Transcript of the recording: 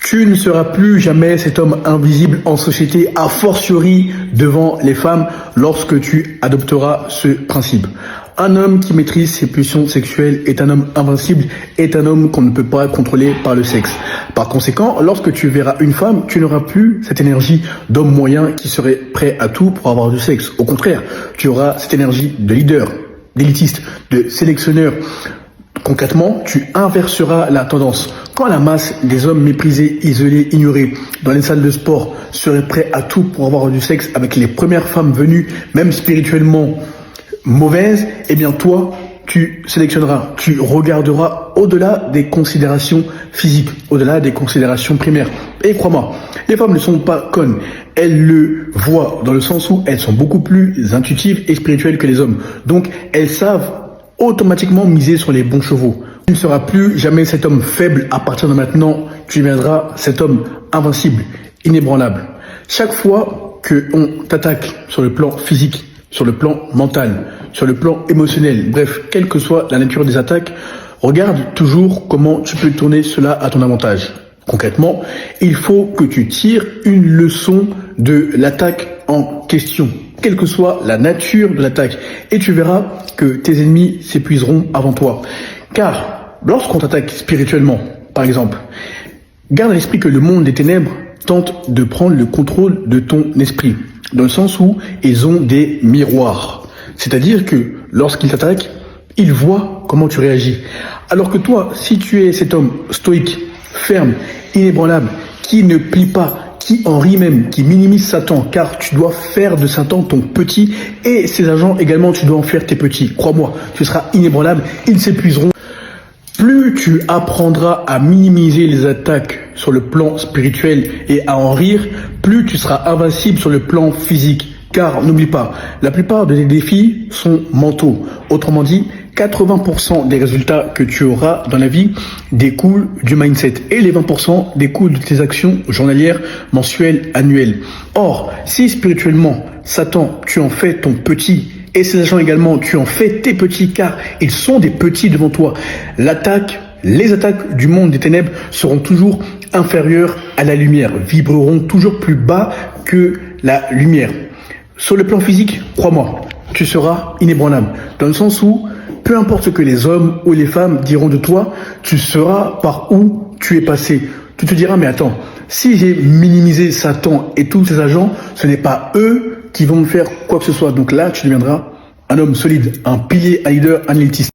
Tu ne seras plus jamais cet homme invisible en société, a fortiori devant les femmes, lorsque tu adopteras ce principe. Un homme qui maîtrise ses pulsions sexuelles est un homme invincible, est un homme qu'on ne peut pas contrôler par le sexe. Par conséquent, lorsque tu verras une femme, tu n'auras plus cette énergie d'homme moyen qui serait prêt à tout pour avoir du sexe. Au contraire, tu auras cette énergie de leader, d'élitiste, de sélectionneur. Concrètement, tu inverseras la tendance. Quand la masse des hommes méprisés, isolés, ignorés, dans les salles de sport, seraient prêts à tout pour avoir du sexe avec les premières femmes venues, même spirituellement mauvaises, eh bien toi, tu sélectionneras, tu regarderas au-delà des considérations physiques, au-delà des considérations primaires. Et crois-moi, les femmes ne sont pas connes. Elles le voient dans le sens où elles sont beaucoup plus intuitives et spirituelles que les hommes. Donc, elles savent automatiquement miser sur les bons chevaux. Tu ne seras plus jamais cet homme faible à partir de maintenant. Tu deviendras cet homme invincible, inébranlable. Chaque fois qu'on t'attaque sur le plan physique, sur le plan mental, sur le plan émotionnel, bref, quelle que soit la nature des attaques, regarde toujours comment tu peux tourner cela à ton avantage. Concrètement, il faut que tu tires une leçon de l'attaque en question, quelle que soit la nature de l'attaque, et tu verras que tes ennemis s'épuiseront avant toi. Car lorsqu'on t'attaque spirituellement, par exemple, garde à l'esprit que le monde des ténèbres tente de prendre le contrôle de ton esprit, dans le sens où ils ont des miroirs. C'est-à-dire que lorsqu'ils t'attaquent, ils voient comment tu réagis. Alors que toi, si tu es cet homme stoïque, ferme, inébranlable, qui ne plie pas, qui en rit même, qui minimise Satan, car tu dois faire de Satan ton petit, et ses agents également, tu dois en faire tes petits. Crois-moi, tu seras inébranlable, ils s'épuiseront. Plus tu apprendras à minimiser les attaques sur le plan spirituel et à en rire, plus tu seras invincible sur le plan physique. Car n'oublie pas, la plupart de tes défis sont mentaux. Autrement dit, 80% des résultats que tu auras dans la vie découlent du mindset et les 20% découlent de tes actions journalières, mensuelles, annuelles. Or, si spirituellement, Satan, tu en fais ton petit et ces agents également, tu en fais tes petits car ils sont des petits devant toi, les attaques du monde des ténèbres seront toujours inférieures à la lumière, vibreront toujours plus bas que la lumière. Sur le plan physique, crois-moi, tu seras inébranlable, dans le sens où, peu importe ce que les hommes ou les femmes diront de toi, tu sauras par où tu es passé. Tu te diras, mais attends, si j'ai minimisé Satan et tous ses agents, ce n'est pas eux qui vont me faire quoi que ce soit. Donc là, tu deviendras un homme solide, un pilier, un leader, un élitiste.